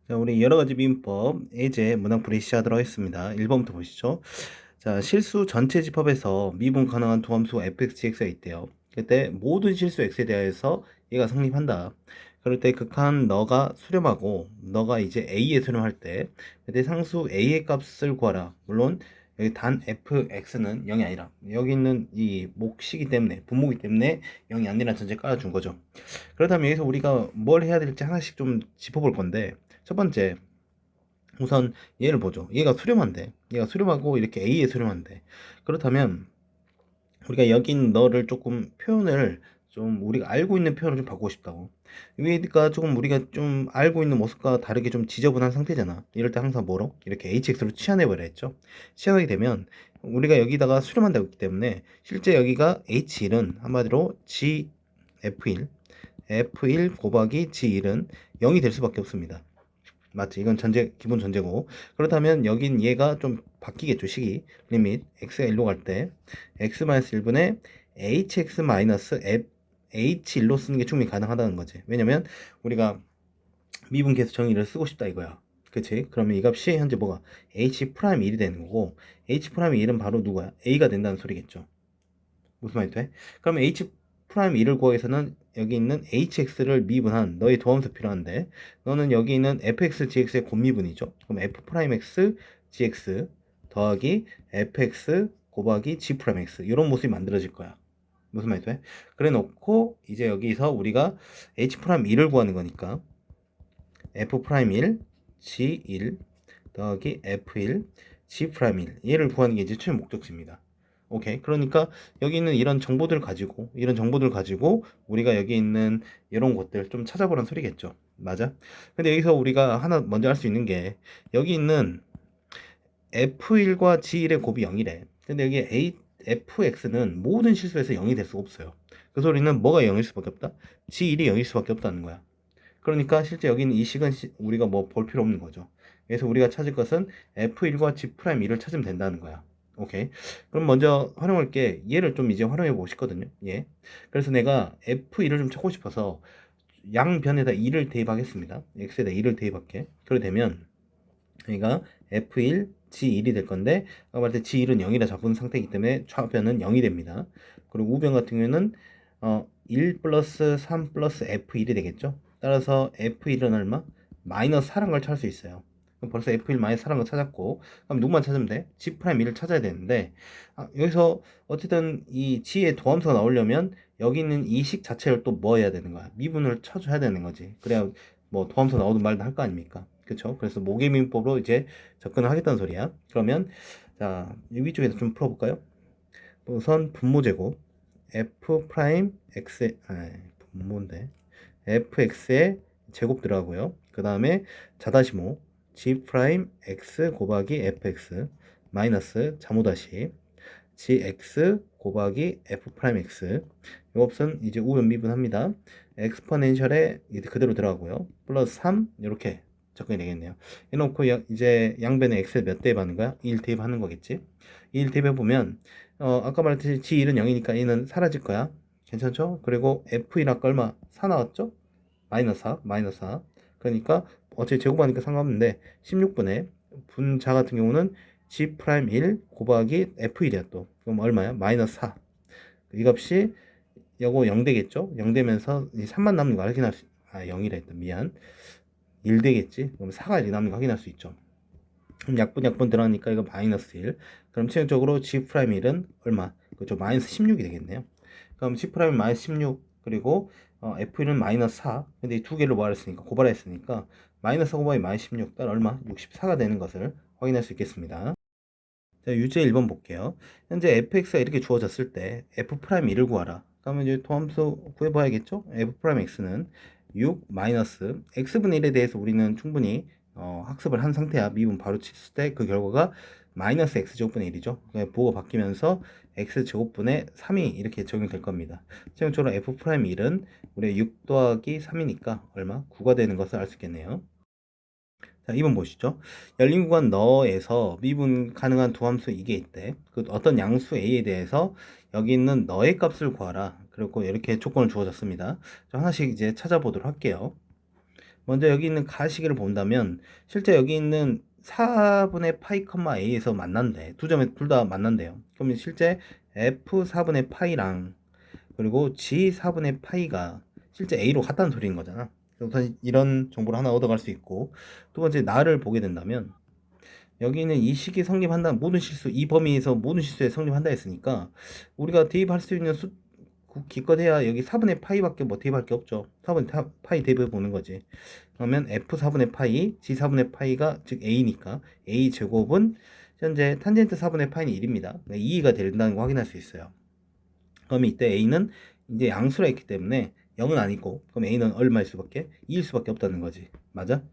자, 우리 여러 가지 미분법 예제 문항풀이 시작하도록 하겠습니다. 1번부터 보시죠. 자, 실수 전체 집합에서 미분 가능한 두 함수 fx, gx가 있대요. 그때 모든 실수 x에 대하여서 얘가 성립한다. 그럴 때 극한 너가 수렴하고 너가 이제 a에 수렴할 때 그때 상수 a의 값을 구하라. 물론 여기 단 fx는 0이 아니라 여기 있는 이 몫이기 때문에 분모이기 때문에 0이 아니라는 전제 깔아준 거죠. 그렇다면 여기서 우리가 뭘 해야 될지 하나씩 좀 짚어볼 건데, 첫 번째 우선 얘를 보죠. 얘가 수렴한데, 얘가 수렴하고 이렇게 A에 수렴한데, 그렇다면 우리가 여기 있는 너를 조금 표현을 좀 우리가 알고 있는 표현을 좀 바꾸고 싶다고. 여기가 조금 우리가 좀 알고 있는 모습과 다르게 좀 지저분한 상태잖아. 이럴 때 항상 뭐로? 이렇게 HX로 치환해버려 했죠. 치환하게 되면 우리가 여기다가 수렴한다고 했기 때문에 실제 여기가 H1은 한마디로 GF1 F1 곱하기 G1은 0이 될 수밖에 없습니다. 맞지? 이건 전제, 기본 전제고. 그렇다면 여긴 얘가 좀 바뀌겠죠, 식이. 리밋 x가 1로 갈 때 x-1분의 h1로 쓰는 게 충분히 가능하다는 거지. 왜냐면 우리가 미분 계수 정의를 쓰고 싶다 이거야. 그치? 그러면 이 값이 현재 뭐가 h'1이 되는 거고 h'1은 바로 누구야? a가 된다는 소리겠죠. 무슨 말이 돼? 그러면 h 프라임 1을 구하기위해서는 여기 있는 hx를 미분한 너의 도함수 필요한데 너는 여기 있는 fx, gx의 곱미분이죠. 그럼 f 프라임 x, gx 더하기 fx 곱하기 g 프라임 x 이런 모습이 만들어질 거야. 무슨 말이 돼? 그래 놓고 이제 여기서 우리가 h 프라임 1을 구하는 거니까 f 프라임 1, g 1 더하기 f1, g 프라임 1 얘를 구하는 게 이제 최종 목적지입니다. 오케이. 그러니까 여기 있는 이런 정보들 가지고 우리가 여기 있는 이런 것들 좀 찾아보란 소리겠죠. 맞아? 근데 여기서 우리가 하나 먼저 할 수 있는 게 여기 있는 F1과 G1의 곱이 0이래. 근데 여기 fx는 모든 실수에서 0이 될 수가 없어요. 그 소리는 뭐가 0일 수밖에 없다? G1이 0일 수밖에 없다는 거야. 그러니까 실제 여기 있는 이 식은 우리가 뭐 볼 필요 없는 거죠. 그래서 우리가 찾을 것은 F1과 G'2를 찾으면 된다는 거야. 오케이. 그럼 먼저 활용할 게 얘를 좀 이제 활용해 보고 싶거든요. 예. 그래서 내가 F1을 좀 찾고 싶어서 양변에다 2를 대입하겠습니다. x에다 2를 대입할게. 그렇게 되면 여기가 F1, G1이 될 건데 아까 말할 때 G1은 0이라 잡은 상태이기 때문에 좌변은 0이 됩니다. 그리고 우변 같은 경우에는 1 플러스 3 플러스 F1이 되겠죠. 따라서 F1은 얼마? 마이너스 4라는 걸 찾을 수 있어요. 그럼 벌써 F1 마이너스 4라는 걸 찾았고 그럼 누구만 찾으면 돼? G'1을 찾아야 되는데 여기서 어쨌든 이 G의 도함수가 나오려면 여기 있는 이 식 자체를 또 뭐 해야 되는 거야? 미분을 쳐줘야 되는 거지. 그래야 뭐 도함수 나오든 말든 할 거 아닙니까? 그쵸? 그래서 모계민법으로 이제 접근을 하겠다는 소리야. 그러면 자 위쪽에서 좀 풀어볼까요? 우선 분모제곱 f 프라임 x 분모인데 fx의 제곱 들어가고요. 그 다음에 자다시모 g 프라임 x 곱하기 fx 마이너스 자모다시 gx 곱하기 f 프라임 x 이 값은 이제 우변 미분합니다. 엑스포넨셜에 이제 그대로 들어가고요. 플러스 3 이렇게 접근이 되겠네요. 해놓고 이제 양변에 x를 몇 대입하는 거야? 1 대입하는 거겠지? 1 대입해보면 아까 말했듯이 g1은 0이니까 얘는 사라질 거야. 괜찮죠? 그리고 f1 아까 얼마? 4 나왔죠? 마이너스 4, 마이너스 4. 그러니까 어차피 제곱하니까 상관없는데 16분의 분자 같은 경우는 g 프라임 1 곱하기 f1이야 또. 그럼 얼마야? 마이너스 4. 이 값이 요거 0 되겠죠? 0 되면서 3만 남는 거 확인할 수, 0이라 했다. 미안. 1 되겠지? 그럼 4가 남는 거 확인할 수 있죠. 그럼 약분 들어가니까 이거 마이너스 1. 그럼 최종적으로 G 프라임 1은 얼마? 그죠? 마이너스 16이 되겠네요. 그럼 G 프라임 마이너스 16 그리고 F1은 마이너스 4. 근데 이 두 개를 뭐하랬으니까 고발했으니까 마이너스 곱하기 마이너스 16 따라 얼마? 64가 되는 것을 확인할 수 있겠습니다. 자, 유제 1번 볼게요. 현재 fx가 이렇게 주어졌을 때 f 프라임 1을 구하라. 그러면 이제 도함수 구해봐야겠죠? f 프라임 x는 6 마이너스 x분의 1에 대해서 우리는 충분히 학습을 한 상태야. 미분 바로 쳤을 때 그 결과가 마이너스 x제곱분의 1이죠. 부호가 바뀌면서 x제곱분의 3이 이렇게 적용될 겁니다. 최종적으로 f 프라임 1은 우리 6 더하기 3이니까 얼마? 9가 되는 것을 알 수 있겠네요. 자, 2번 보시죠. 열린 구간 너에서 미분 가능한 두 함수 이게 있대. 그 어떤 양수 a에 대해서 여기 있는 너의 값을 구하라. 그리고 이렇게 조건을 주어졌습니다. 자, 하나씩 이제 찾아보도록 할게요. 먼저 여기 있는 가시기를 본다면 실제 여기 있는 4분의 파이, a에서 만난대. 두 점에 둘 다 만난대요. 그러면 실제 f 4분의 파이랑 그리고 g 4분의 파이가 실제 a로 같다는 소리인 거잖아. 우선 이런 정보를 하나 얻어갈 수 있고, 두 번째 나를 보게 된다면 여기는 이 식이 성립한다, 모든 실수, 이 범위에서 모든 실수에 성립한다 했으니까 우리가 대입할 수 있는 기껏해야 여기 4분의 파이밖에 뭐 대입할 게 없죠. 4분의 파이 대입해 보는 거지. 그러면 f 4분의 파이, g 4분의 파이가 즉 a니까 a 제곱은 현재 탄젠트 4분의 파이는 1입니다. 2가 된다는 거 확인할 수 있어요. 그러면 이때 a는 이제 양수라 했기 때문에 0은 아니고, 그럼 a는 얼마일 수밖에? 2일 수밖에 없다는 거지. 맞아?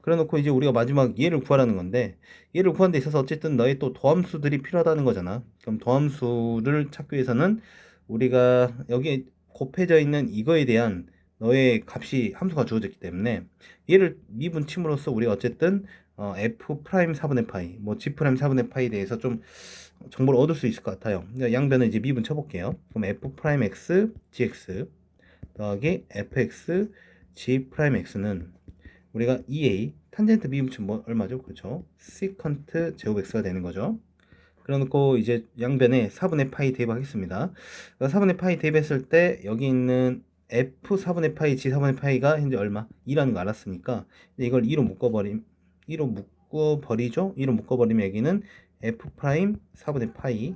그래 놓고 이제 우리가 마지막 얘를 구하라는 건데, 얘를 구하는 데 있어서 어쨌든 너의 또 도함수들이 필요하다는 거잖아. 그럼 도함수를 찾기 위해서는 우리가 여기 곱해져 있는 이거에 대한 너의 값이 함수가 주어졌기 때문에 얘를 미분 침으로써 우리가 어쨌든 f 프라임 4분의 파이, 뭐 g 프라임 4분의 파이에 대해서 좀 정보를 얻을 수 있을 것 같아요. 그러니까 양변을 이제 미분 쳐볼게요. 그럼 f 프라임 x gx 더하기 fx g 프라임 x는 우리가 2a 탄젠트 미분치 뭐 얼마죠? 그렇죠? 시컨트 제곱 x가 되는 거죠. 그래놓고 이제 양변에 4분의 파이 대입하겠습니다. 4분의 파이 대입했을 때 여기 있는 f 4분의 파이 g 4분의 파이가 현재 얼마? 2라는 거 알았으니까 이걸 2로 묶어버리죠? 2로 묶어버리면 여기는 f 프라임 4분의 파이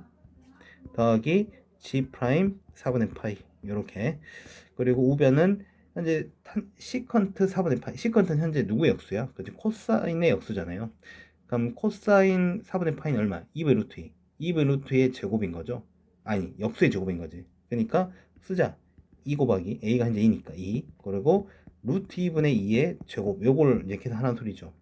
더하기 g 프라임 4분의 파이 이렇게. 그리고 우변은 현재 시컨트 4분의 파이, 시컨트는 현재 누구의 역수야? 그치? 코사인의 역수잖아요. 그럼 코사인 4분의 파이는 얼마? 2v 루트 2. 2v 루트 2의 제곱인 거죠. 아니, 역수의 제곱인 거지. 그러니까 쓰자. 2 곱하기 a가 현재 2니까 2. 그리고 루트 2분의 2의 제곱. 요걸 이제 계산하는 소리죠.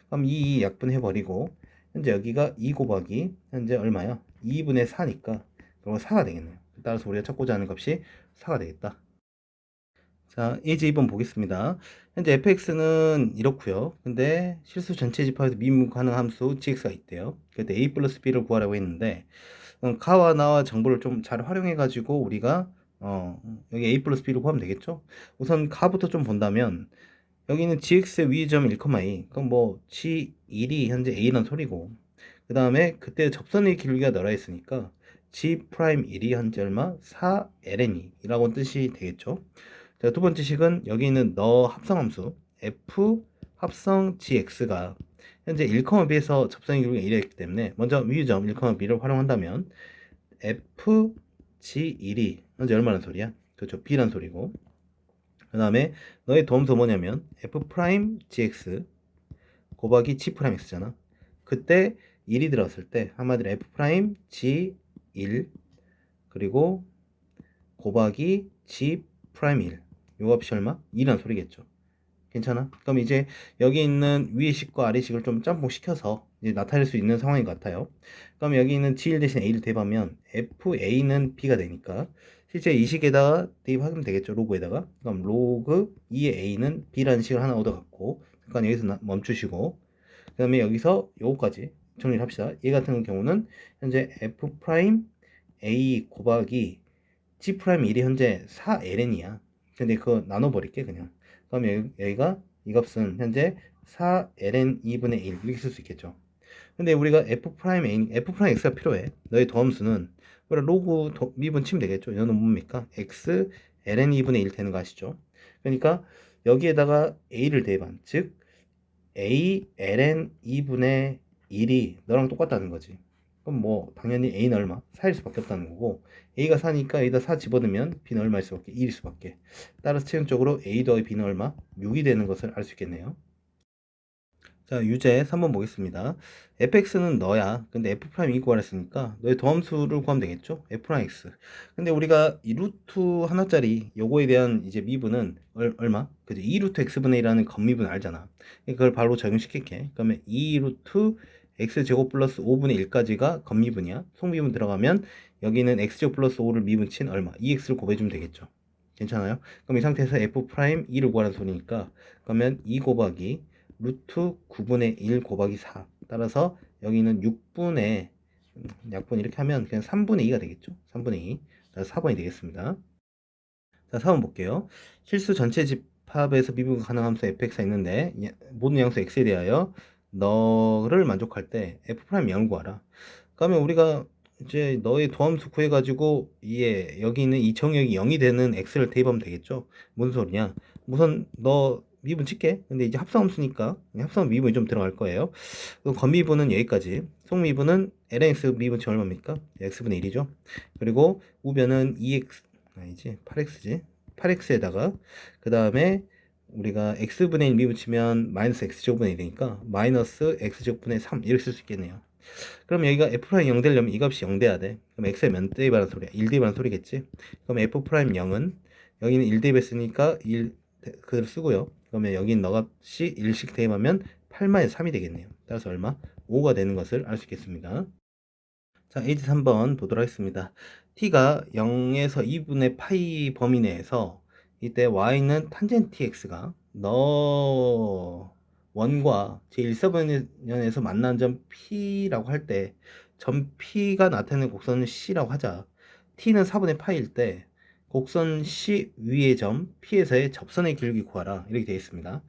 그럼 이 약분해버리고 현재 여기가 2 곱하기 현재 얼마야? 2분의 4니까 그럼 4가 되겠네요. 따라서 우리가 찾고자 하는 값이 4가 되겠다. 자, 예제 2번 보겠습니다. 현재 fx는 이렇고요. 근데 실수 전체 집합에서 미분 가능 함수 gx가 있대요. 그때 a 플러스 b를 구하라고 했는데 가와 나와 정보를 좀 잘 활용해 가지고 우리가 여기 a 플러스 b를 구하면 되겠죠. 우선 가부터 좀 본다면 여기는 gx의 위점 1,2, 그럼 뭐 g1이 현재 a란 소리고, 그 다음에 그때 접선의 길이가 너라 했으니까 g 프라임 1이 현재 얼마? 4ln 이라고 뜻이 되겠죠. 자, 두 번째 식은 여기 있는 너 합성함수 f 합성 gx가 현재 1,b에서 접선의 길이가 1이었기 때문에 먼저 위점 1,b를 활용한다면 f g1이 현재 얼마란 소리야? 그렇죠, b란 소리고, 그 다음에 너의 도함수 뭐냐면 f 프라임 gx 곱하기 g 프라임 x잖아. 그때 1이 들어갔을 때 한마디로 f 프라임 g1 그리고 곱하기 g 프라임 1, 요 값이 얼마? 2란 소리겠죠. 괜찮아? 그럼 이제 여기 있는 위의 식과 아래 식을 좀 짬뽕 시켜서 이제 나타낼 수 있는 상황인 것 같아요. 그럼 여기 있는 G1 대신 A를 대입하면 FA는 B가 되니까 실제 이 식에다가 대입하면 되겠죠. 로그에다가. 그럼 로그 2의 A는 B라는 식을 하나 얻어갖고 잠깐 여기서 멈추시고 그 다음에 여기서 요거까지 정리를 합시다. 얘 같은 경우는 현재 F 프라임 A 곱하기 G 프라임 1이 현재 4ln이야. 근데 그거 나눠버릴게 그냥. 그럼 여기가 이 값은 현재 4ln 2분의 1 이렇게 쓸 수 있겠죠. 근데 우리가 f 프라임 a, f 프라임 x가 필요해. 너의 도함수는 우리 로그 미분 치면 되겠죠. 이거는 뭡니까? x ln 2분의 1 되는 거 아시죠? 그러니까 여기에다가 a를 대입한, 즉 a ln 2분의 1이 너랑 똑같다는 거지. 그럼 뭐 당연히 a는 얼마? 4일 수밖에 없다는 거고, a가 4니까 여기다 4 집어넣으면 b는 얼마일 수밖에? 2일 수밖에. 따라서 최종적으로 a 더하기 b는 얼마? 6이 되는 것을 알 수 있겠네요. 자, 유제 3번 보겠습니다. fx는 너야. 근데 f 프라임 이 구하랬으니까 너의 도함수를 구하면 되겠죠? f 프라임 x. 근데 우리가 이 루트 하나짜리 요거에 대한 이제 미분은 얼마? 그죠? 2 루트 x분의 1이라는 겉미분 알잖아. 그걸 바로 적용시킬게. 그러면 2 루트 x제곱 플러스 5분의 1까지가 겉미분이야. 속미분 들어가면 여기는 x제곱 플러스 5를 미분친 얼마? 2x를 곱해주면 되겠죠. 괜찮아요? 그럼 이 상태에서 f 프라임 2를 구하라는 소리니까 그러면 2 곱하기 루트 9분의 1 곱하기 4. 따라서 여기는 6분의 약분 이렇게 하면 그냥 3분의 2가 되겠죠. 3분의 2. 따라서 4번이 되겠습니다. 자, 4번 볼게요. 실수 전체 집 집합에서 미분 가능한 함수 fx가 있는데 모든 양수 x에 대하여 너를 만족할 때 f 프라임 0을 구하라. 그러면 우리가 이제 너의 도함수 구해가지고 이에 여기 있는 이 정역이 0이 되는 x를 대입하면 되겠죠. 무슨 소리냐? 우선 너 미분 칠게. 근데 이제 합성함수니까 합성 미분이 좀 들어갈 거예요. 그럼 건미분은 여기까지. 속미분은 lnx 미분치 얼마입니까? x분의 1이죠. 그리고 우변은 2x 아니지 8x지. 8x에다가 그 다음에 우리가 x분의 1 미분치면 마이너스 x제곱분의 1이니까 마이너스 x제곱분의 3 이렇게 쓸 수 있겠네요. 그럼 여기가 f' 0 되려면 이 값이 0 돼야 돼. 그럼 x에 몇 대입하는 소리야? 1 대입하는 소리겠지? 그럼 f' 0은 여기는 1 대입했으니까 1 그대로 쓰고요. 그러면 여긴 너 값이 1씩 대입하면 8만에 3이 되겠네요. 따라서 얼마? 5가 되는 것을 알 수 있겠습니다. 자, a 3번 보도록 하겠습니다. t가 0에서 2분의 파이 범위 내에서 이때 y는 탄젠트 x가 너 원과 제1사분면에서 만나는 점 P라고 할 때 점 P가 나타내는 곡선은 C라고 하자. T는 4분의 파일 때 곡선 C 위의 점 P에서의 접선의 길기 구하라. 이렇게 되어 있습니다.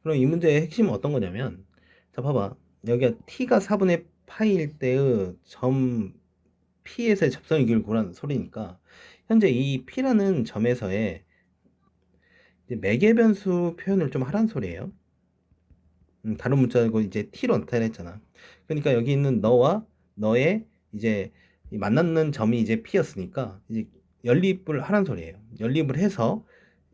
그럼 이 문제의 핵심은 어떤 거냐면, 자 봐봐, 여기가 T가 4분의 파일 때의 점 P에서의 접선의 길기 구하라는 소리니까 현재 이 P라는 점에서의 매개 변수 표현을 좀 하란 소리예요. 다른 문자고 이제 t로 나타냈잖아. 그러니까 여기 있는 너와 너의 이제 만나는 점이 이제 p였으니까 이제 연립을 하란 소리예요. 연립을 해서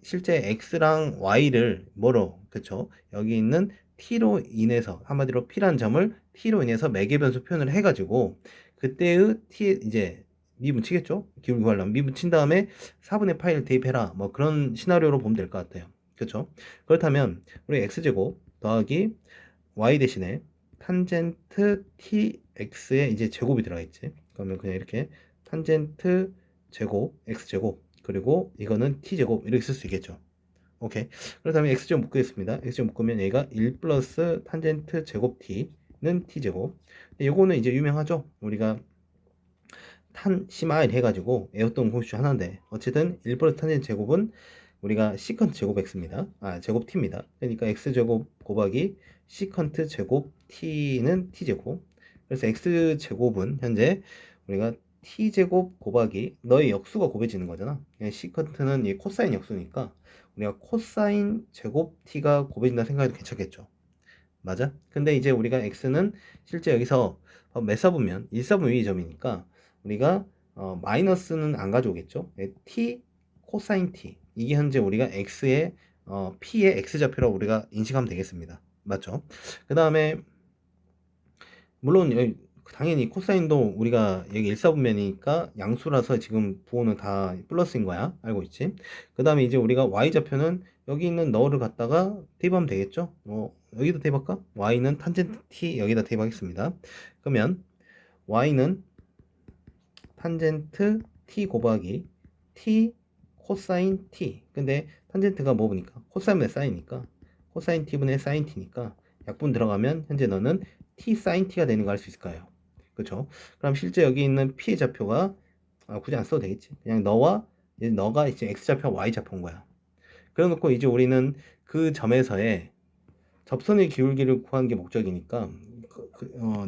실제 x랑 y를 뭐로, 그쵸? 여기 있는 t로 인해서 한마디로 p라는 점을 t로 인해서 매개변수 표현을 해가지고 그때의 t 이제 미분치겠죠? 기울 구하려면 미분친 다음에 4분의 파이를 대입해라. 뭐 그런 시나리오로 보면 될 것 같아요. 그쵸? 그렇다면 우리 x제곱 더하기 y 대신에 탄젠트 tx에 이제 제곱이 들어가 있지. 그러면 그냥 이렇게 탄젠트 제곱 x제곱 그리고 이거는 t제곱 이렇게 쓸 수 있겠죠. 오케이. 그렇다면 x제곱 묶겠습니다. x제곱 묶으면 얘가 1 플러스 탄젠트 제곱 t는 t제곱. 요거는 이제 유명하죠. 우리가 탄 시마일 해가지고 외웠던 공식 중 하나인데 어쨌든 1 플러스 탄젠트 제곱은 우리가 시컨트 제곱 x입니다. 제곱 t입니다. 그러니까 x제곱 곱하기 시컨트 제곱 t는 t제곱. 그래서 x제곱은 현재 우리가 t제곱 곱하기 너의 역수가 곱해지는 거잖아. 시컨트는 이 코사인 역수니까 우리가 코사인 제곱 t가 곱해진다 생각해도 괜찮겠죠. 맞아? 근데 이제 우리가 x는 실제 여기서 몇 사분면 1사분 위의 점이니까 우리가 마이너스는 안 가져오겠죠. t 코사인 t 이게 현재 우리가 x의 p의 x좌표라고 우리가 인식하면 되겠습니다. 맞죠? 그 다음에 물론 당연히 코사인도 우리가 여기 1사분면이니까 양수라서 지금 부호는 다 플러스인 거야. 알고 있지? 그 다음에 이제 우리가 y좌표는 여기 있는 너를 갖다가 대입하면 되겠죠? 여기다 대입할까? y는 탄젠트 t 여기다 대입하겠습니다. 그러면 y는 탄젠트 t 곱하기 t 코사인 t. 근데 탄젠트가 뭐 보니까 코사인분의 사인이니까 코사인 t분의 사인 t니까 약분 들어가면 현재 너는 t 사인 t가 되는 거 알 수 있을까요? 그쵸? 그럼 실제 여기 있는 p의 좌표가 굳이 안 써도 되겠지. 그냥 너가 이제 x좌표 y좌표인 거야. 그래 놓고 이제 우리는 그 점에서의 접선의 기울기를 구하는 게 목적이니까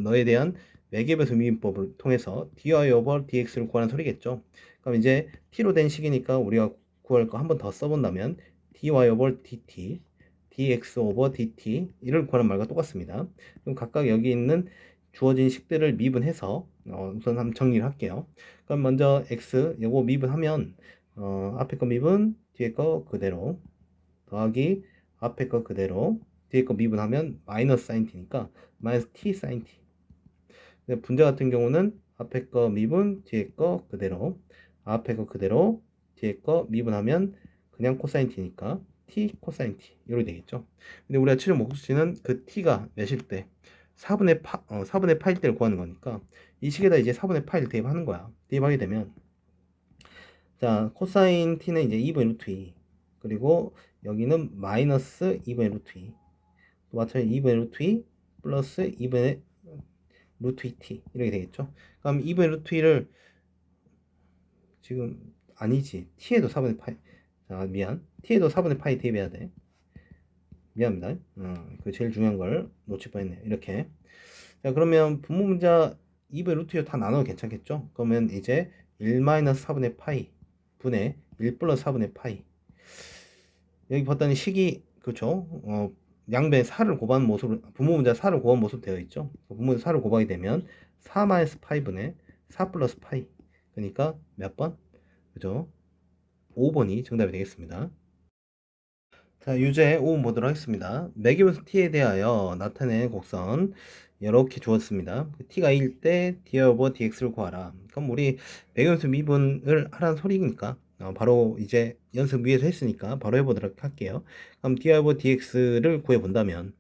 너에 대한 매개변수 미분법을 통해서 dy over dx를 구하는 소리겠죠. 그럼 이제 t로 된 식이니까 우리가 구할 거 한 번 더 써본다면 dy over dt dx over dt 이를 구하는 말과 똑같습니다. 그럼 각각 여기 있는 주어진 식들을 미분해서 우선 한번 정리를 할게요. 그럼 먼저 x 요거 미분하면 앞에 거 미분 뒤에 거 그대로 더하기 앞에 거 그대로 뒤에 거 미분하면 마이너스 사인 t니까 마이너스 t 사인 t. 분자 같은 경우는 앞에 거 미분 뒤에 거 그대로 앞에 거 그대로 뒤에 거 미분하면 그냥 코사인 t니까 t 코사인 t 이렇게 되겠죠. 근데 우리가 최종 목적지는 그 t가 몇일 때 4분의 파일 때를 구하는 거니까 이 식에다 이제 4분의 파일 대입하는 거야. 대입하게 되면 자 코사인 t는 이제 2분의 루트 2 그리고 여기는 마이너스 2분의 루트 2 또 마찬가지로 2분의 루트 2 플러스 2분의 루트 2t 이렇게 되겠죠. 그럼 2분의 루트 2를 지금 아니지 t에도 4분의 파이 자 미안 t에도 4분의 파이 대입해야 돼. 미안합니다. 그 제일 중요한 걸 놓칠 뻔했네요. 이렇게. 자, 그러면 분모 문자 2분의 루트 2다 나눠도 괜찮겠죠? 그러면 이제 1-4분의 파이 분의 1 플러스 4분의 파이. 여기 봤더니 식이, 그렇죠? 양변에 4를 곱하는 모습으로, 분모 문자 4를 곱한 모습 되어 있죠? 분모 문자 4를 곱하게 되면 4 마이너스 파이 분의 4 플러스 파이. 그러니까 몇 번? 그죠? 5번이 정답이 되겠습니다. 자, 유제 5번 보도록 하겠습니다. 매기분수 t에 대하여 나타낸 곡선 이렇게 주었습니다. t가 1일 때 d 오버 dx를 구하라. 그럼 우리 매기분수 미분을 하라는 소리니까 바로 이제 연습 위에서 했으니까 바로 해보도록 할게요. 그럼 d 오버 dx를 구해본다면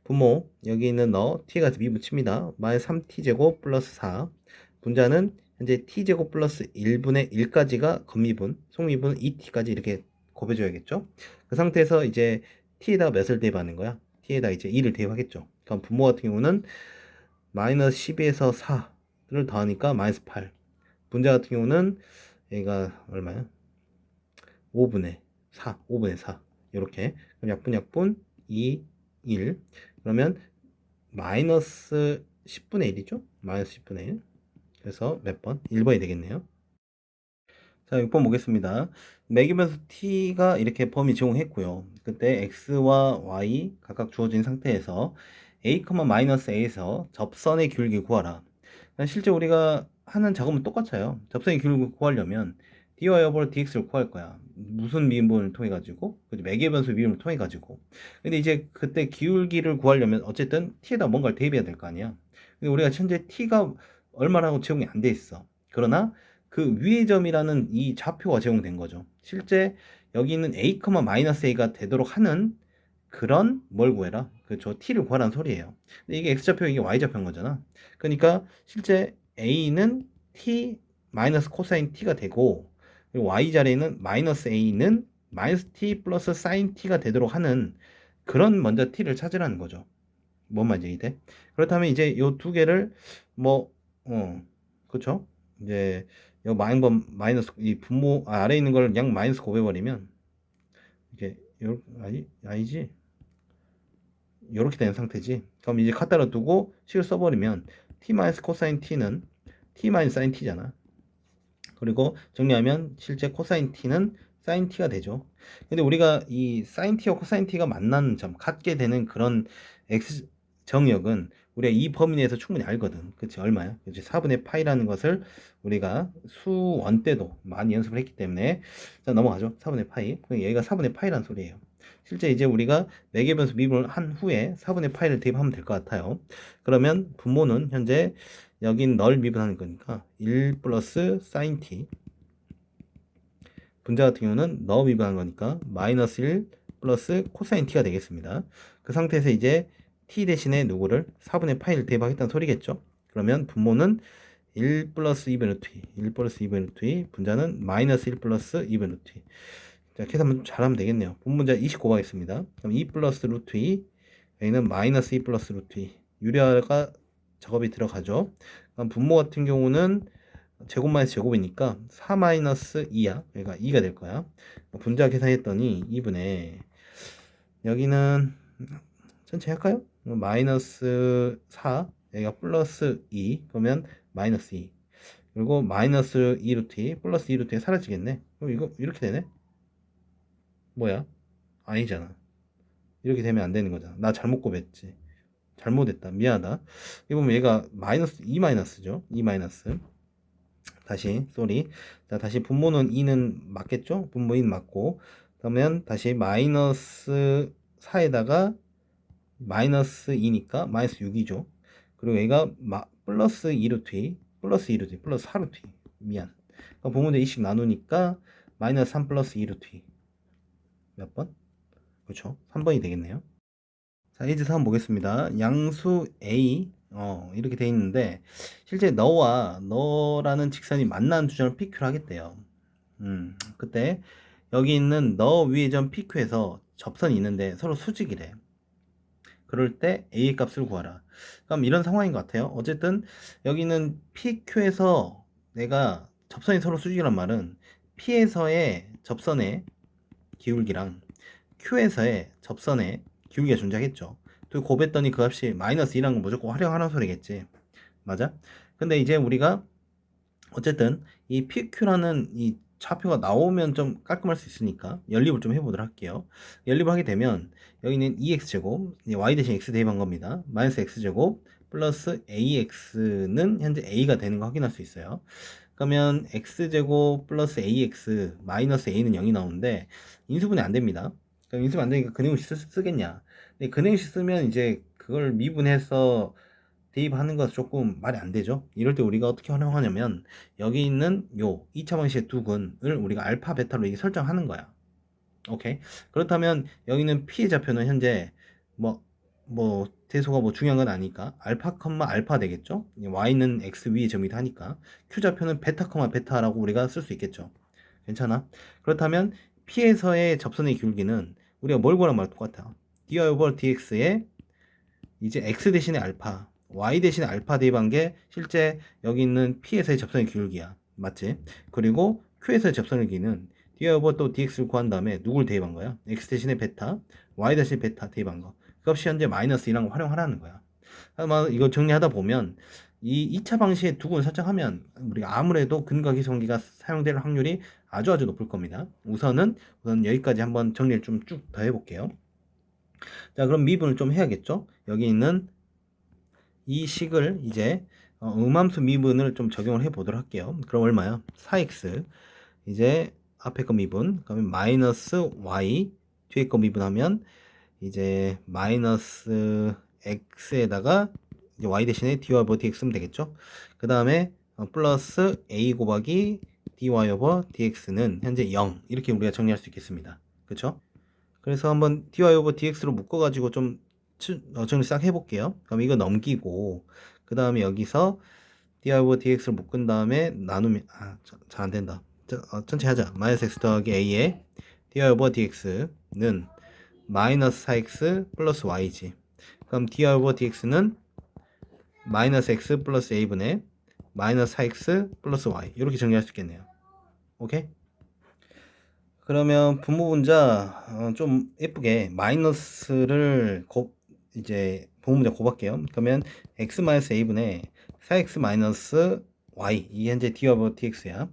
분모 여기 있는 t가 미분 칩니다. 마이너스 3t제곱 플러스 4 분자는 현재 t제곱 플러스 1분의 1까지가 겉미분, 속미분 2t까지 이렇게 곱해줘야겠죠. 그 상태에서 이제 t에다가 몇을 대입하는 거야? t에다 이제 2를 대입하겠죠. 그럼 분모 같은 경우는 마이너스 12에서 4를 더하니까 마이너스 8. 분자 같은 경우는 얘가 얼마야? 5분의 4, 5분의 4. 이렇게. 그럼 약분 2, 1. 그러면 마이너스 10분의 1이죠? 마이너스 10분의 1. 그래서 몇 번? 1번이 되겠네요. 자, 6번 보겠습니다. 매기면서 t가 이렇게 범위 제공했고요. 그때 x와 y 각각 주어진 상태에서 a,-a에서 접선의 기울기 구하라. 실제 우리가 하는 작업은 똑같아요. 접선의 기울기 구하려면 dy over dx를 구할 거야. 무슨 미분을 통해 가지고, 매개변수 미분을 통해 가지고. 근데 이제 그때 기울기를 구하려면 어쨌든 t에다 뭔가를 대입해야 될 거 아니야. 근데 우리가 현재 t가 얼마라고 제공이 안 돼 있어. 그러나 그 위의 점이라는 이 좌표가 제공된 거죠. 실제 여기 있는 a,-a가 되도록 하는 그런 뭘 구해라? 그저 t를 구하라는 소리예요. 근데 이게 x좌표, 이게 y좌표인 거잖아. 그러니까 실제 a는 t 마이너스 코사인 t가 되고, 그리고 y 자리에는 마이너스 a는 마이너스 t 플러스 사인 t가 되도록 하는 그런 먼저 t를 찾으라는 거죠. 뭔 말인지 이해? 그렇다면 이제 요 두 개를 뭐 그쵸? 이제 요 마이너스 이 분모 아래에 있는 걸 양 마이너스 곱해버리면 이게 아니지, 요렇게 되는 상태지. 그럼 이제 갖다가 두고 식을 써버리면 t 마이너스 코사인 t는 t 마이너스 사인 t잖아. 그리고 정리하면 실제 코사인 t는 사인 t가 되죠. 근데 우리가 이 사인 t와 코사인 t가 만나는 점, 같게 되는 그런 x 정역은 우리가 이 범위 내에서 충분히 알거든. 그치? 얼마야? 그치? 4분의 파이라는 것을 우리가 수원 때도 많이 연습을 했기 때문에. 자, 넘어가죠. 4분의 파이. 얘가 4분의 파이라는 소리예요. 실제 이제 우리가 매개변수 미분을 한 후에 4분의 파이를 대입하면 될 것 같아요. 그러면 분모는 현재 여긴 널 미분하는 거니까 1 플러스 사인 t, 분자 같은 경우는 너 미분하는 거니까 마이너스 1 플러스 코사인 t가 되겠습니다. 그 상태에서 이제 t 대신에 누구를 4분의 파이를 대입하겠다는 소리겠죠. 그러면 분모는 1 플러스 2분의 루트 2, 1 플러스 2분의 루트 2, 분자는 마이너스 1 플러스 2분의 루트 2. 자, 계산 잘하면 되겠네요. 분모자 29 하겠습니다. 그럼 2 플러스 루트 2, 여기는 마이너스 2 플러스 루트 2. 유리화가 작업이 들어가죠. 그럼 분모 같은 경우는 제곱 마이너스 제곱이니까 4 마이너스 2야. 그러니까 2가 될 거야. 분자 계산했더니 2분의, 여기는 천천히 할까요? 마이너스 4, 여기가 플러스 2, 그러면 마이너스 2. 그리고 마이너스 2 루트 2, 플러스 2 루트 2 사라지겠네. 그럼 이거 이렇게 되네? 뭐야? 아니잖아. 이렇게 되면 안 되는 거잖아. 나 잘못 곱했지. 잘못했다. 미안하다. 이거 보면 얘가 마이너스 2 마이너스죠. 2 마이너스. 다시 쏘리. 자, 다시 분모는 2는 맞겠죠? 분모 2는 맞고. 그러면 다시 마이너스 4에다가 마이너스 2니까 마이너스 6이죠. 그리고 얘가 플러스 2루트 2, 플러스 2루트 2, 플러스 4루트 2. 미안. 그러니까 분모대 2씩 나누니까 마이너스 3 플러스 2루트 2. 몇 번? 그렇죠. 3번이 되겠네요. 자, 이제 3번 보겠습니다. 양수 A 이렇게 돼 있는데 실제 너라는 직선이 만나는 주점을 PQ를 하겠대요. 그때 여기 있는 너 위의 점 PQ에서 접선이 있는데 서로 수직이래. 그럴 때 A의 값을 구하라. 그럼 이런 상황인 것 같아요. 어쨌든 여기는 PQ에서 내가 접선이 서로 수직이란 말은 P에서의 접선의 기울기랑 Q에서의 접선의 기울기가 존재하겠죠. 또 곱했더니 그 값이 마이너스 2라는 건 무조건 활용하라는 소리겠지. 맞아? 근데 이제 우리가 어쨌든 이 PQ라는 이 좌표가 나오면 좀 깔끔할 수 있으니까 연립을 좀 해보도록 할게요. 연립을 하게 되면 여기는 2x제곱, y 대신 x 대입한 겁니다. 마이너스 x제곱 플러스 ax는 현재 a가 되는 거 확인할 수 있어요. 그러면 x제곱 플러스 ax 마이너스 a는 0이 나오는데 인수분해 안 됩니다. 그럼 인수분해 안 되니까 근해공식 쓰겠냐. 근데 근해공식 쓰면 이제 그걸 미분해서 대입하는 것은 조금 말이 안 되죠. 이럴 때 우리가 어떻게 활용하냐면 여기 있는 요 2차 방식의 두 근을 우리가 알파 베타로 이게 설정하는 거야. 오케이. 그렇다면 여기 있는 p의 좌표는 현재 뭐 대소가 뭐 중요한 건 아니까 알파 컴마 알파 되겠죠. y는 x 위에 점이다 하니까 q 좌표는 베타 컴마 베타라고 우리가 쓸 수 있겠죠. 괜찮아? 그렇다면 p에서의 접선의 기울기는 우리가 뭘 구하란 말 똑같아. dy over dx에 이제 x 대신에 알파, y 대신에 알파 대입한 게 실제 여기 있는 p에서의 접선의 기울기야. 맞지? 그리고 q에서의 접선의 기울기는 d over 또 dx를 구한 다음에 누굴 대입한 거야? x 대신에 베타, y 대신에 베타 대입한 거. 그 값이 현재 마이너스 2랑 활용하라는 거야. 아마 이거 정리하다 보면 이 2차 방식의 두근을 설정하면 우리가 아무래도 근과 기성기가 사용될 확률이 아주 높을 겁니다. 우선 여기까지 한번 정리를 좀 쭉 더 해볼게요. 자, 그럼 미분을 좀 해야겠죠? 여기 있는 이 식을 이제 음함수 미분을 좀 적용을 해 보도록 할게요. 그럼 얼마야? 4x 이제 앞에 거 미분 그러면 마이너스 y 뒤에 거 미분하면 이제 마이너스 x에다가 이제 y 대신에 dy 오버 dx 쓰면 되겠죠? 그 다음에 플러스 a 곱하기 dy 오버 dx는 현재 0 이렇게 우리가 정리할 수 있겠습니다. 그쵸? 그래서 한번 dy 오버 dx로 묶어가지고 좀 정리 싹 해볼게요. 그럼 이거 넘기고 그 다음에 여기서 dy 오버 dx를 묶은 다음에 나누면 잘 안된다. 천천히 하자. 마이너스 x 더하기 a에 dy 오버 dx는 마이너스 4x 플러스 y지. 그럼 dy 오버 dx는 마이너스 x 플러스 a분의 마이너스 4x 플러스 y 이렇게 정리할 수 있겠네요. 오케이? 그러면 분모분자 좀 예쁘게 마이너스를 이제 분모분자 곱할게요. 그러면 x 마이너스 a분의 4x 마이너스 y 이게 현재 d 오버 dx야.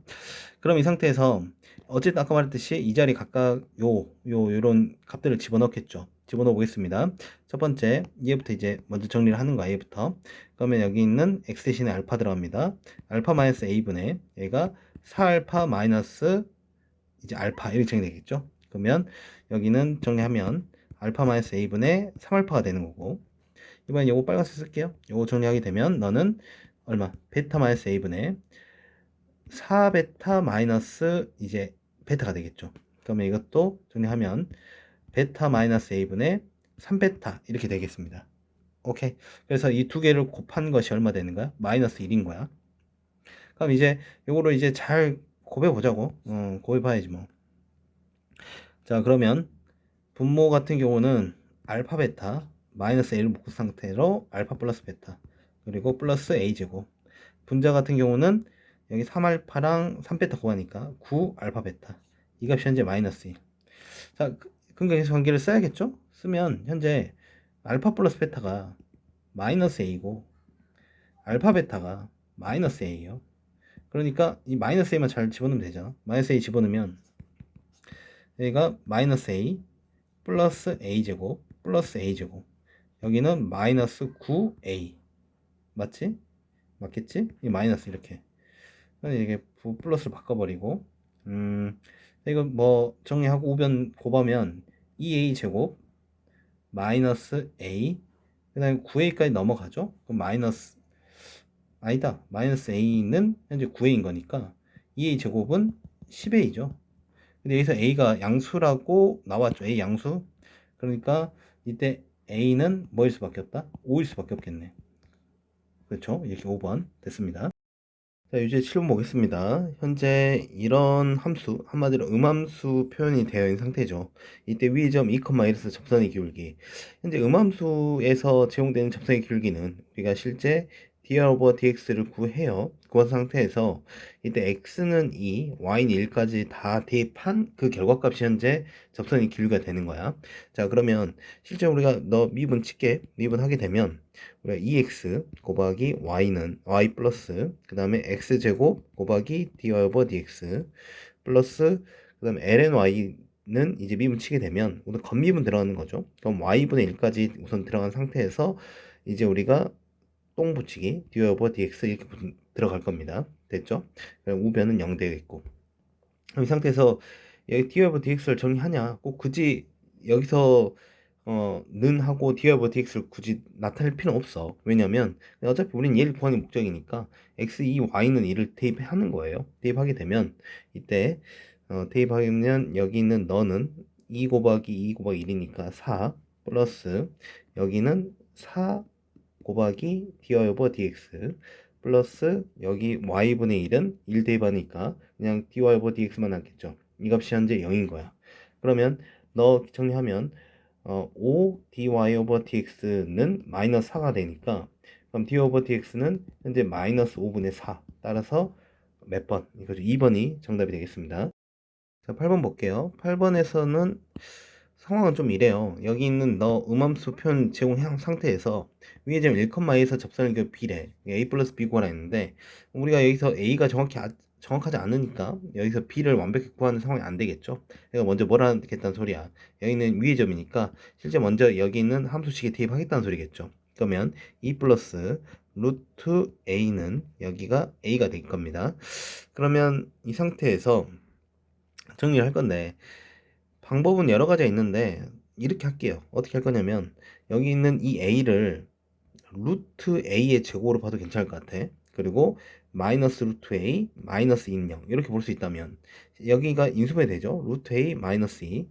그럼 이 상태에서 어쨌든 아까 말했듯이 이 자리 각각 요런 값들을 집어넣겠죠. 집어넣어 보겠습니다. 첫 번째 얘부터 이제 먼저 정리를 하는 거야. 얘부터. 그러면 여기 있는 x 대신에 알파 들어갑니다. 알파 마이너스 a분의 얘가 4알파 마이너스 이제 알파 이렇게 정리되겠죠. 그러면 여기는 정리하면 알파 마이너스 a분의 3알파가 되는 거고 이번엔 요거 빨간색 쓸게요. 요거 정리하게 되면 너는 얼마? 베타 마이너스 a분의 4베타 마이너스 이제 베타가 되겠죠. 그러면 이것도 정리하면 베타 마이너스 a분의 3베타 이렇게 되겠습니다. 오케이. 그래서 이 두 개를 곱한 것이 얼마 되는 거야? 마이너스 1인 거야. 그럼 이제 요거를 이제 잘 곱해 보자고. 곱해 봐야지 뭐. 자, 그러면 분모 같은 경우는 알파 베타 마이너스 A를 묶은 상태로 알파 플러스 베타 그리고 플러스 A제곱. 분자 같은 경우는 여기 3알파랑 3베타 곱하니까 9 알파 베타 이 값이 현재 마이너스 1. 자, 근거계수 관계를 써야겠죠? 쓰면 현재 알파 플러스 베타가 마이너스 A고 알파 베타가 마이너스 A예요. 그러니까 이 마이너스 A만 잘 집어넣으면 되죠. 마이너스 A 집어넣으면 여기가 마이너스 A 플러스 A제곱 플러스 A제곱 여기는 마이너스 9A 맞지? 맞겠지? 이 마이너스 이렇게 이게 플러스를 바꿔버리고 이거 뭐 정리하고 우변 곱하면 2A 제곱 마이너스 A 그 다음에 9A까지 넘어가죠? 그럼 마이너스 아니다 마이너스 A는 현재 9A인 거니까 2A 제곱은 10A죠. 근데 여기서 A가 양수라고 나왔죠. A 양수. 그러니까 이때 A는 뭐일 수밖에 없다? 5일 수밖에 없겠네. 그렇죠? 이렇게 5번 됐습니다. 자, 이제 7번 보겠습니다. 현재 이런 함수, 한마디로 음함수 표현이 되어 있는 상태죠. 이때 위의 점 2,1에서 접선의 기울기. 현재 음함수에서 제공되는 접선의 기울기는 우리가 실제 dr 오버 dx를 구해요. 구한 상태에서 이때 x는 2, y는 1까지 다 대입한 그 결과값이 현재 접선의 길이가 되는 거야. 자, 그러면 실제 우리가 너 미분 칠게. 미분하게 되면 우리가 2x 곱하기 y는 y 플러스 그 다음에 x제곱 곱하기 dr 오버 dx 플러스 그 다음에 ln y는 이제 미분 치게 되면 우선 겉미분 들어가는 거죠. 그럼 y분의 1까지 우선 들어간 상태에서 이제 우리가 똥 붙이기 dr 오버 dx 이렇게 들어갈 겁니다. 됐죠? 그럼 우변은 0 되어 있고 그럼 이 상태에서 여기 dr 오버 dx를 정의하냐 꼭 굳이 여기서 는 하고 dr 오버 dx를 굳이 나타낼 필요는 없어. 왜냐면 어차피 우린 얘를 구하는 목적이니까 x, 2, y는 1을 대입하는 거예요. 대입하게 되면 이때 대입하면 여기 있는 너는 2 곱하기 2 곱하기 1이니까 4 플러스 여기는 4 곱하기 dr 오버 dx 플러스 여기 y분의 1은 1 대입하니까 그냥 dy 오버 dx만 남겠죠. 이 값이 현재 0인 거야. 그러면 너 정리하면 5 dy 오버 dx는 마이너스 4가 되니까 그럼 dy 오버 dx는 현재 마이너스 5분의 4 따라서 몇 번? 이거죠. 2번이 정답이 되겠습니다. 자, 8번 볼게요. 8번에서는 상황은 좀 이래요. 여기 있는 너 음함수 표현 제공 상태에서 위에 지금 1,2에서 접선의 b래. a 플러스 b 구하라 했는데 우리가 여기서 a가 정확하지 않으니까 여기서 b를 완벽히 구하는 상황이 안 되겠죠. 내가 먼저 뭘 하겠다는 소리야. 여기는 위의 점이니까 실제 먼저 여기 있는 함수식에 대입하겠다는 소리겠죠. 그러면 2 플러스 루트 a는 여기가 a가 될 겁니다. 그러면 이 상태에서 정리를 할 건데 방법은 여러 가지가 있는데 이렇게 할게요. 어떻게 할 거냐면 여기 있는 이 a를 루트 a의 제곱으로 봐도 괜찮을 것 같아. 그리고 마이너스 루트 a 마이너스 2는 0 이렇게 볼 수 있다면 여기가 인수분해 되죠. 루트 a 마이너스 2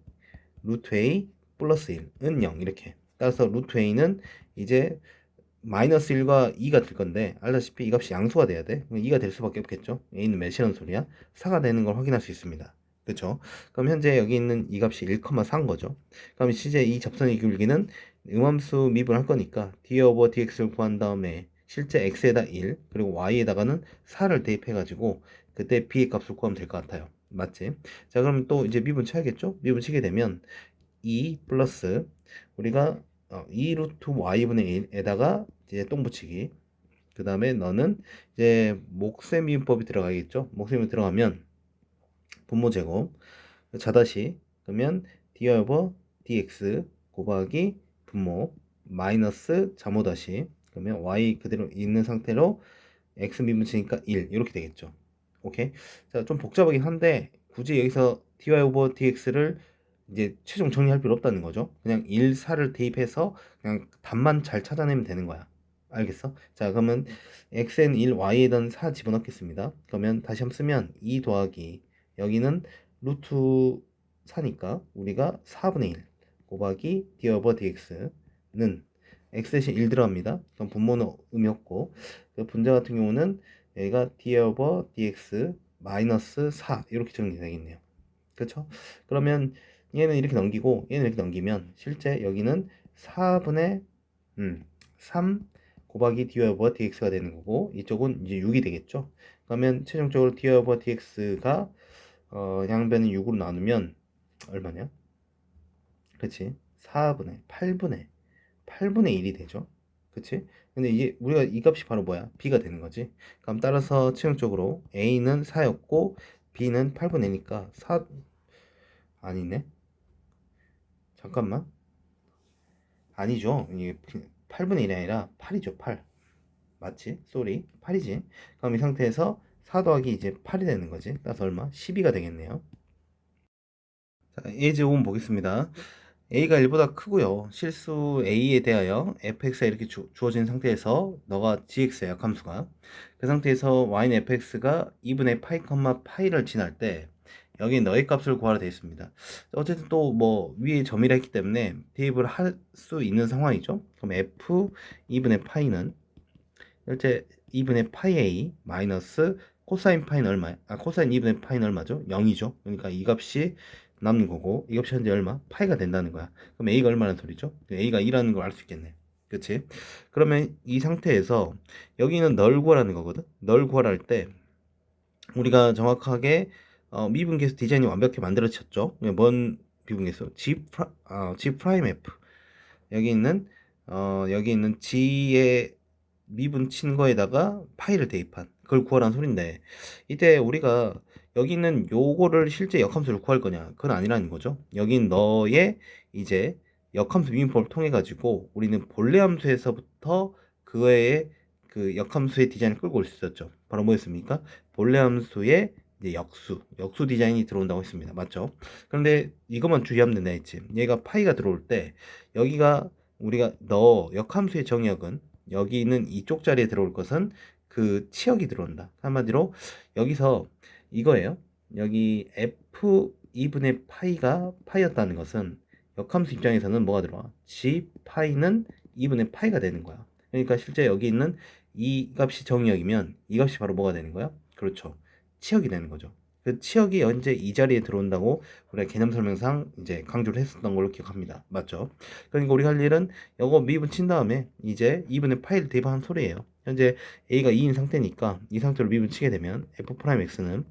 루트 a 플러스 1은 0 이렇게. 따라서 루트 a는 이제 마이너스 1과 2가 될 건데 알다시피 이 값이 양수가 돼야 돼. 2가 될 수밖에 없겠죠. a는 몇이라는 소리야? 4가 되는 걸 확인할 수 있습니다. 그렇죠? 그럼 현재 여기 있는 이 값이 1,4인 거죠. 그럼 실제 이 접선의 기울기는 음함수 미분할 거니까 d 오버 dx를 구한 다음에 실제 x에다 1 그리고 y에다가는 4를 대입해 가지고 그때 b의 값을 구하면 될 것 같아요. 맞지? 자, 그럼 또 이제 미분 쳐야겠죠? 미분 치게 되면 2 플러스 우리가 2 루트 y분의 1에다가 이제 똥 붙이기 그 다음에 너는 이제 목셈이분법이 들어가겠죠? 목셈이 들어가면 분모 제곱 자다시 그러면 d 오버 dx 곱하기 분모 마이너스 자모다시 그러면 y 그대로 있는 상태로 x 미분치니까 1 이렇게 되겠죠. 오케이. 자, 좀 복잡하긴 한데 굳이 여기서 dy 오버 dx를 이제 최종 정리할 필요 없다는 거죠. 그냥 1, 4를 대입해서 그냥 답만 잘 찾아내면 되는 거야. 알겠어? 자, 그러면 xn 1, y에던 4 집어넣겠습니다. 그러면 다시 한번 쓰면 2 더하기 여기는 루트 4니까 우리가 4분의 1 곱하기 d 오버 dx는 x 대신 1 들어갑니다. 그럼 분모는 의미 없고 그 분자 같은 경우는 여기가 d 오버 dx 마이너스 4 이렇게 정리되겠네요. 그렇죠? 그러면 얘는 이렇게 넘기고 얘는 이렇게 넘기면 실제 여기는 4분의 3 곱하기 d 오버 dx가 되는 거고 이쪽은 이제 6이 되겠죠. 그러면 최종적으로 d 오버 dx가 양변을 6으로 나누면 얼마냐? 그치? 8분의 1이 되죠. 그치? 근데 이게 우리가 이 값이 바로 뭐야? b가 되는 거지. 그럼 따라서 최종적으로 a는 4였고 b는 8분의 1이니까 4 아니네. 잠깐만. 아니죠. 이게 8분의 1이 아니라 8이죠. 8. 맞지? 쏘리. 8이지. 그럼 이 상태에서 4 더하기 이제 8이 되는 거지. 따라서 얼마? 12가 되겠네요. 자, a제곱은 보겠습니다. a가 1보다 크고요. 실수 a에 대하여 fx가 이렇게 주어진 상태에서 너가 gx야, 약함수가. 그 상태에서 y는 fx가 2분의 파이, 파이를 지날 때 여기 너의 값을 구하라 되어 있습니다. 어쨌든 또 뭐 위에 점이라 했기 때문에 대입을 할 수 있는 상황이죠. 그럼 f 2분의 파이는 실제 2분의 파이 a 마이너스 코사인 파이는 얼마야? 코사인 2분의 파이는 얼마죠? 0이죠. 그러니까 이 값이 남는 거고 이 값이 현재 얼마? 파이가 된다는 거야. 그럼 a가 얼마라는 소리죠? a가 2라는 걸 알 수 있겠네. 그치? 그러면 이 상태에서 여기는 널 구하라는 거거든. 널 구하라 할 때 우리가 정확하게 미분계수 디자인이 완벽히 만들어졌죠. 뭔 미분계수? G 프라임 F. 여기 있는 여기 있는 G의 미분 친 거에다가 파이를 대입한 그걸 구하라는 소린데, 이때 우리가 여기 있는 요거를 실제 역함수를 구할 거냐? 그건 아니라는 거죠. 여긴 너의 이제 역함수 미분법을 통해 가지고 우리는 본래 함수에서부터 그거의 그 역함수의 디자인을 끌고 올 수 있었죠. 바로 뭐였습니까? 본래 함수의 이제 역수 디자인이 들어온다고 했습니다. 맞죠? 그런데 이것만 주의하면 된다 했지. 얘가 파이가 들어올 때 여기가 우리가 너 역함수의 정의역은 여기 있는 이쪽 자리에 들어올 것은 그 치역이 들어온다. 한마디로 여기서 이거예요. 여기 f2분의 파이가 파이였다는 것은 역함수 입장에서는 뭐가 들어와? g 파이는 2분의 파이가 되는 거야. 그러니까 실제 여기 있는 이 값이 정의역이면 이 값이 바로 뭐가 되는 거야? 그렇죠. 치역이 되는 거죠. 그 치역이 언제 이 자리에 들어온다고 우리가 개념 설명상 이제 강조를 했었던 걸로 기억합니다. 맞죠? 그러니까 우리가 할 일은 이거 미분 친 다음에 이제 2분의 파이를 대입하는 소리예요. 현재 a가 2인 상태니까 이 상태로 미분 치게 되면 f'(x는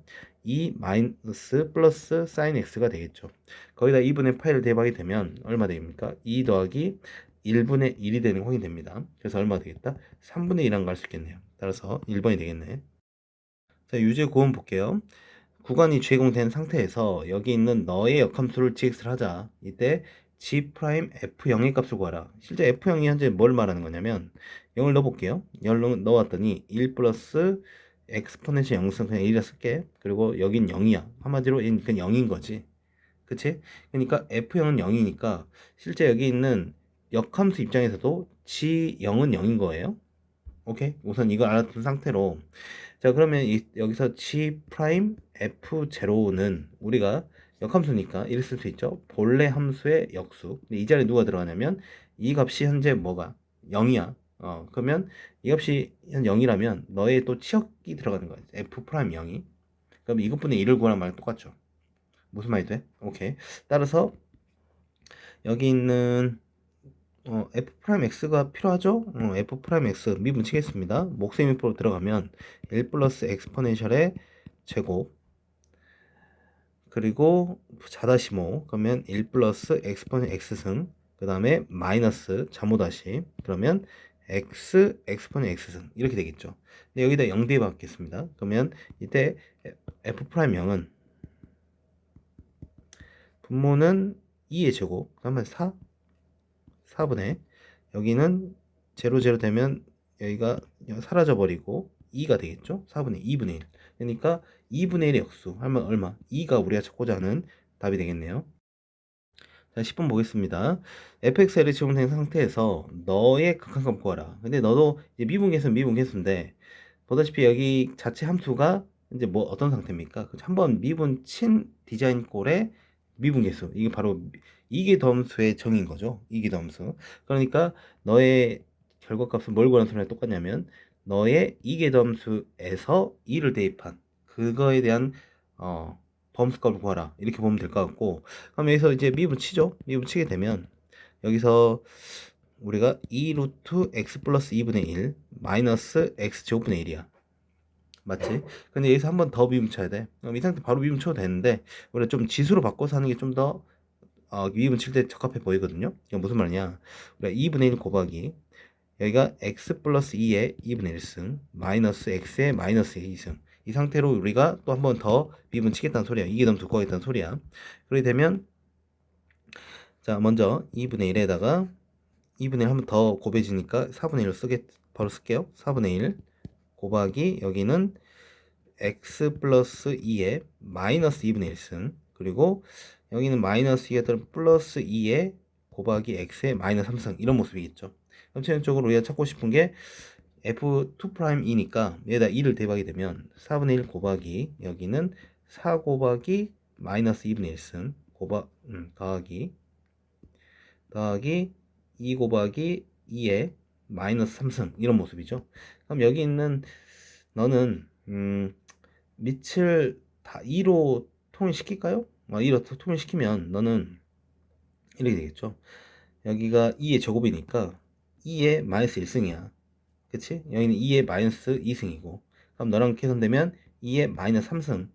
2 마이너스 플러스 사인 x가 되겠죠. 거기다 2분의 파이를 대입하게 되면 얼마 됩니까? 2 더하기 1분의 1이 되는 거 확인됩니다. 그래서 얼마 되겠다? 3분의 1한 거 할 수 있겠네요. 따라서 1번이 되겠네. 자, 유제 구원 볼게요. 구간이 제공된 상태에서 여기 있는 너의 역함수를 gx를 하자. 이때 g 프라임 f0의 값을 구하라. 실제 f0이 현재 뭘 말하는 거냐면 0을 넣어볼게요. 0을 넣어왔더니 1 플러스 엑스포넨셜 0승 그냥 1이라 쓸게. 그리고 여긴 0이야. 한마디로 그냥 0인 거지. 그치? 그러니까 f0은 0이니까 실제 여기 있는 역함수 입장에서도 g0은 0인 거예요. 오케이? 우선 이걸 알아둔 상태로 자, 그러면 여기서 G 프라임 F0는 우리가 역함수니까 이렇게 쓸 수 있죠. 본래 함수의 역수. 근데 이 자리에 누가 들어가냐면 이 값이 현재 뭐가 0이야. 그러면 이 값이 현 0이라면 너의 또 치역이 들어가는 거야. F 프라임 0이. 그럼 이것분의 1을 구하는 말랑 똑같죠. 무슨 말이 돼? 오케이. 따라서 여기 있는 f 프라임 x가 필요하죠? f 프라임 x 미분 치겠습니다. 목세미표로 들어가면 1 플러스 엑스포넨셜의 제곱 그리고 자다시모 그러면 1 플러스 엑스포넨 x승 그 다음에 마이너스 자모다시 그러면 x 엑스포넨 x승 이렇게 되겠죠. 근데 여기다 0 대입하겠습니다. 그러면 이때 f 프라임 0은 분모는 2의 제곱 그러면 4분의 여기는 0 되면 여기가 사라져 버리고 2가 되겠죠. 4분의 2분의 1 그러니까 2분의 1의 역수 하면 얼마? 2가 우리가 찾고자 하는 답이 되겠네요. 자, 10번 보겠습니다. fxl이 지정된 상태에서 너의 극한값 구하라. 근데 너도 이제 미분계수는 미분계수인데 보다시피 여기 자체 함수가 이제 뭐 어떤 상태입니까? 한번 미분 친 디자인 꼴의 미분계수. 이게 바로 이계덤수의 정인 거죠. 이계덤수. 그러니까 너의 결과값은 뭘 구하는 소리랑 똑같냐면 너의 이계덤수에서 2를 대입한 그거에 대한 범수값을 구하라. 이렇게 보면 될 것 같고 그럼 여기서 이제 미분 치죠. 미분 치게 되면 여기서 우리가 2 루트 x 플러스 2분의 1 마이너스 x 제곱분의 1이야. 맞지? 근데 여기서 한 번 더 미분 쳐야 돼. 그럼 이 상태 바로 미분 쳐도 되는데 우리가 좀 지수로 바꿔서 하는 게 좀 더 미분 칠 때 적합해 보이거든요. 이건 무슨 말이냐? 우리가 2분의 1 곱하기 여기가 x 플러스 2의 2분의 1승 마이너스 x의 마이너스 2승 이 상태로 우리가 또 한 번 더 미분 치겠다는 소리야. 이게 너무 두꺼워있다는 소리야. 그렇게 되면 자 먼저 2분의 1에다가 2분의 1 한 번 더 곱해지니까 4분의 1을 바로 쓸게요. 4분의 1 곱하기 여기는 x 플러스 2의 마이너스 2분의 1승 그리고 여기는 마이너스 2가 들은 플러스 2의 곱하기 x의 마이너스 3승 이런 모습이겠죠. 전체적으로 우리가 찾고 싶은 게 f2'이니까 얘에다 2를 대입하게 되면 4분의 1 곱하기 여기는 4 곱하기 마이너스 2분의 1승 더하기 2 곱하기 2의 마이너스 3승 이런 모습이죠. 그럼 여기 있는 너는 밑을 다 2로 통일시킬까요? 2로 통일시키면 너는 이렇게 되겠죠. 여기가 2의 제곱이니까 2의 마이너스 1승이야. 그치? 여기는 2의 마이너스 2승이고 그럼 너랑 계산되면 2의 마이너스 3승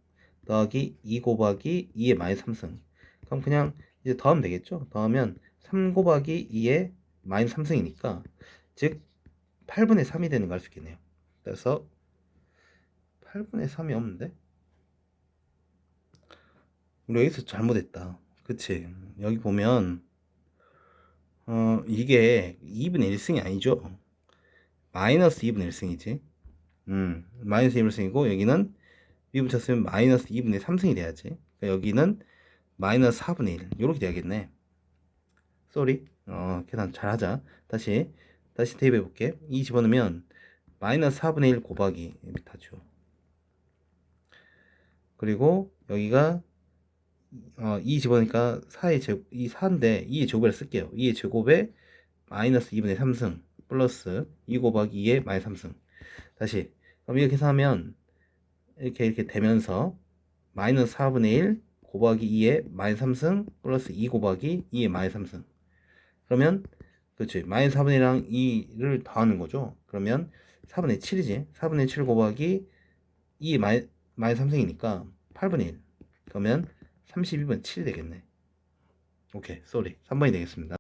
더하기 2 곱하기 2의 마이너스 3승. 그럼 그냥 이제 더하면 되겠죠? 더하면 3 곱하기 2의 마이너스 3승이니까 즉 8분의 3이 되는 걸 알 수 있겠네요. 그래서 8분의 3이 없는데? 우리 여기서 잘못했다. 그치? 여기 보면 이게 2분의 1승이 아니죠? 마이너스 2분의 1승이지. 마이너스 2분의 1승이고 여기는 미분 쳤으면 마이너스 2분의 3승이 돼야지. 그러니까 여기는 마이너스 4분의 1 이렇게 돼야겠네. 쏘리. 계산 잘하자. 다시 대입해 볼게. 2 집어넣으면 마이너스 4분의 1 곱하기 이렇게 타죠. 그리고 여기가 2 집어넣으니까 4의 제곱, 이 4인데 2의 제곱을 쓸게요. 2의 제곱에 마이너스 2분의 3승 플러스 2 곱하기 2의 마이너스 3승. 다시 그럼 이렇게 계산하면 이렇게 되면서 마이너스 4분의 1 곱하기 2의 마이너스 3승 플러스 2 곱하기 2의 마이너스 3승. 그러면 그렇지 마이너스 4분의 1이랑 2를 더하는 거죠. 그러면 4분의 7이지. 4분의 7 곱하기 2의 마이너스 3승이니까 8분의 1. 그러면 32분 7이 되겠네. 오케이, 쏘리. 3번이 되겠습니다.